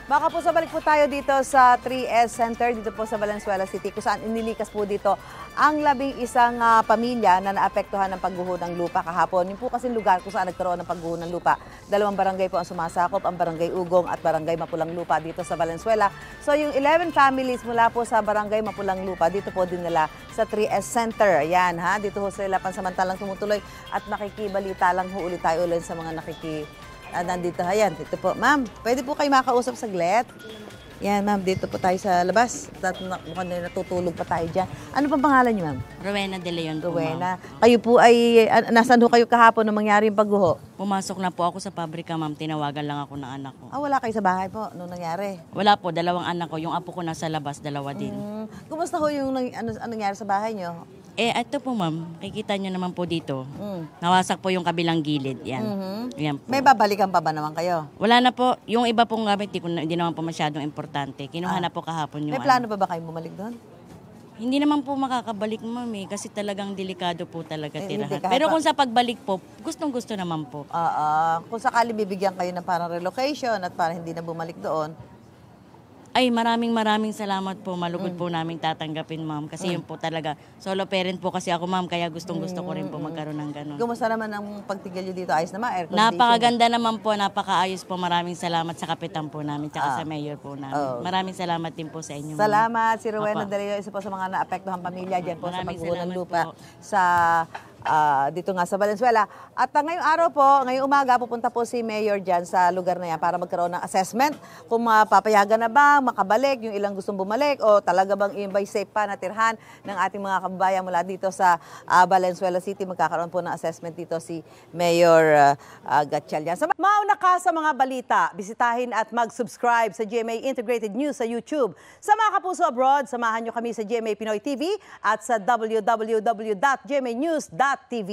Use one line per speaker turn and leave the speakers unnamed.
Baka po sa balik po tayo dito sa 3S Center, dito po sa Valenzuela City, kung saan inilikas po dito ang 11 pamilya na naapektuhan ng pagguho ng lupa kahapon. Yung po kasi lugar kung saan nagkaroon ng pagguho ng lupa. 2 barangay po ang sumasakop, ang Barangay Ugong at Barangay Mapulang Lupa dito sa Valenzuela. So yung 11 families mula po sa Barangay Mapulang Lupa, dito po dinala sa 3S Center. Ayan ha, dito ho sila pansamantalang tumutuloy at makikibalita lang ho ulit tayo ulit sa mga nandito. Ayan, dito po. Ma'am, pwede po kayo makausap saglit? Yan, ma'am, dito po tayo sa labas. Mukhang natutulog pa tayo dyan. Ano pang pangalan niyo, ma'am?
Rowena De Leon po,
Rowena. Kayo po ay, nasaan ho kayo kahapon nung mangyari yung pagguho?
Pumasok na po ako sa pabrika, ma'am. Tinawagan lang ako ng anak ko.
Wala kayo sa bahay po nung nangyari?
Wala po, 2 anak ko. Yung apo ko nasa labas, 2 din.
Kumusta ho yung nangyari sa bahay niyo?
Ito po, ma'am. Kikita nyo naman po dito. Nawasak po yung kabilang gilid. Yan. Yan po.
May babalikan pa ba naman kayo?
Wala na po. Yung iba pong gamit, hindi naman po masyadong importante. Kinuha na po kahapon yung
May plano pa ba kayo bumalik doon?
Hindi naman po makakabalik, ma'am, kasi talagang delikado po talaga
Hindi
tirahan.
kahit
Pero
pa-
kung sa pagbalik po, gustong-gusto naman po.
Kung sakali bibigyan kayo ng parang relocation at para hindi na bumalik doon,
Ay, maraming salamat po. Malugod po namin tatanggapin, ma'am. Kasi yun po talaga. Solo parent po kasi ako, ma'am. Kaya gustong-gusto ko rin po magkaroon ng ganun.
kumusta naman ang pagtigil nyo dito? Ayos naman, air condition?
Napakaganda naman po. Napakaayos po. Maraming salamat sa kapitan po namin. Tsaka sa mayor po namin. Maraming salamat din po sa inyo, ma'am.
Salamat. Si Rowena
Opo.
De Leon, isa po sa mga naapektuhang pamilya dyan po sa
Maraming
pagguho ng
salamat
lupa
po.
sa dito nga sa Valenzuela. At ngayong araw po, ngayong umaga, pupunta po si Mayor dyan sa lugar na yan para magkaroon ng assessment kung mapapayagan na ba, makabalik, yung ilang gustong bumalik o talaga bang i-invite safe pa na tirhan ng ating mga kababayan mula dito sa Valenzuela City. Magkakaroon po ng assessment dito si Mayor Gatchalian. Mauna ka sa mga balita, bisitahin at mag-subscribe sa GMA Integrated News sa YouTube. Sa mga kapuso abroad, samahan nyo kami sa GMA Pinoy TV at sa www.gmanews.tv.